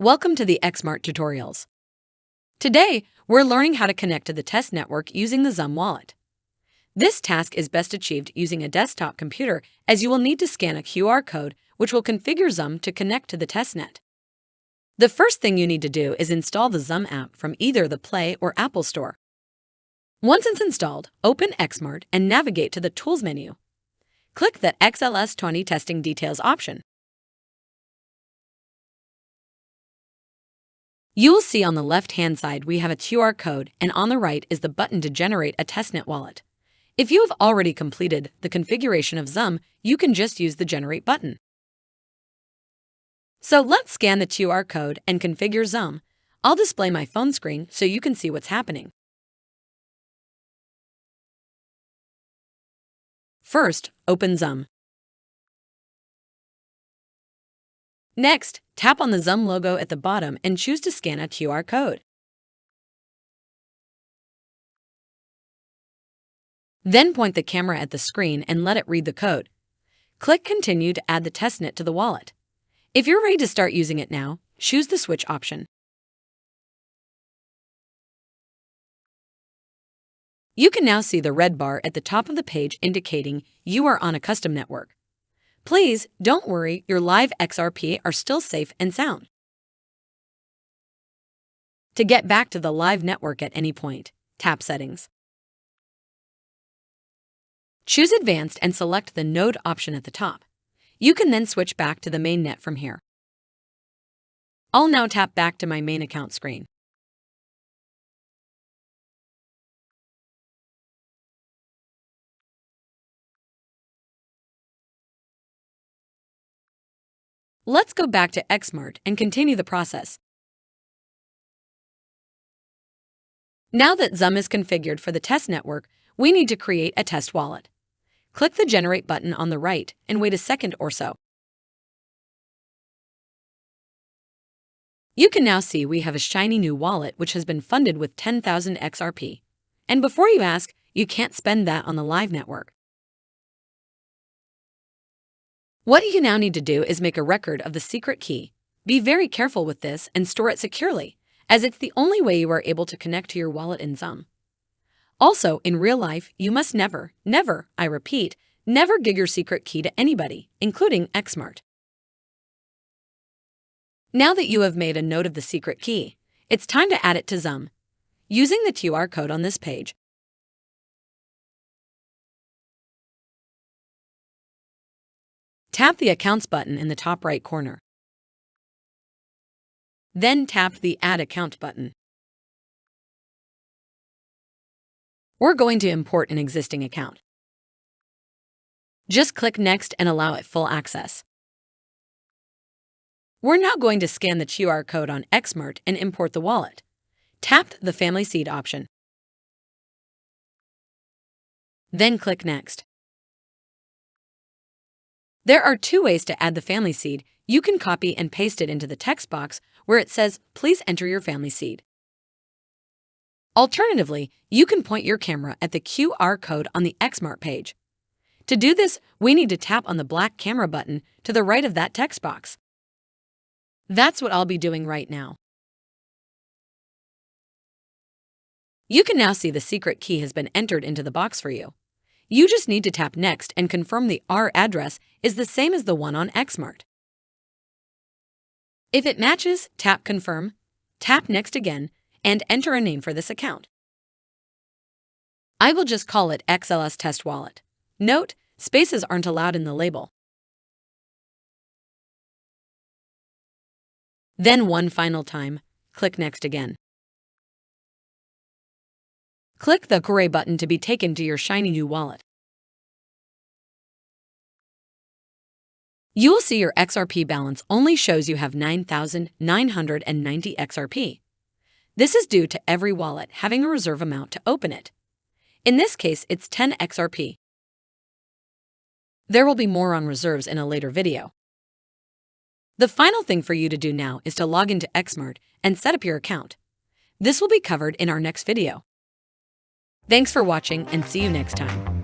Welcome to the xMart tutorials. Today, we're learning how to connect to the test network using the Xumm wallet. This task is best achieved using a desktop computer, as you will need to scan a QR code which will configure Xumm to connect to the testnet. The first thing you need to do is install the Xumm app from either the Play or Apple Store. Once it's installed, open xMart and navigate to the Tools menu. Click the XLS20 Testing Details option. You will see on the left-hand side we have a QR code, and on the right is the button to generate a testnet wallet. If you have already completed the configuration of Xumm, you can just use the Generate button. So let's scan the QR code and configure Xumm. I'll display my phone screen so you can see what's happening. First, open Xumm. Next, tap on the Xumm logo at the bottom and choose to scan a QR code. Then point the camera at the screen and let it read the code. Click Continue to add the testnet to the wallet. If you're ready to start using it now, choose the Switch option. You can now see the red bar at the top of the page indicating you are on a custom network. Please don't worry, your live XRP are still safe and sound. To get back to the live network at any point, tap Settings. Choose Advanced and select the Node option at the top. You can then switch back to the main net from here. I'll now tap back to my main account screen. Let's go back to xMart and continue the process. Now that Xumm is configured for the test network, we need to create a test wallet. Click the Generate button on the right and wait a second or so. You can now see we have a shiny new wallet which has been funded with 10,000 XRP. And before you ask, you can't spend that on the live network. What you now need to do is make a record of the secret key. Be very careful with this and store it securely, as it's the only way you are able to connect to your wallet in Xumm. Also, in real life, you must never, I repeat, never give your secret key to anybody, including xMart. Now that you have made a note of the secret key, it's time to add it to Xumm. Using the QR code on this page, tap the Accounts button in the top right corner. Then tap the Add Account button. We're going to import an existing account. Just click Next and allow it full access. We're now going to scan the QR code on xMart and import the wallet. Tap the Family Seed option. Then click Next. There are two ways to add the family seed. You can copy and paste it into the text box where it says, "Please enter your family seed." Alternatively, you can point your camera at the QR code on the xMart page. To do this, we need to tap on the black camera button to the right of that text box. That's what I'll be doing right now. You can now see the secret key has been entered into the box for you. You just need to tap Next and confirm the R address is the same as the one on xMart. If it matches, tap Confirm, tap Next again, and enter a name for this account. I will just call it XLS Test Wallet. Note, spaces aren't allowed in the label. Then one final time, click Next again. Click the gray button to be taken to your shiny new wallet. You will see your XRP balance only shows you have 9,990 XRP. This is due to every wallet having a reserve amount to open it. In this case, it's 10 XRP. There will be more on reserves in a later video. The final thing for you to do now is to log into xMart and set up your account. This will be covered in our next video. Thanks for watching and see you next time.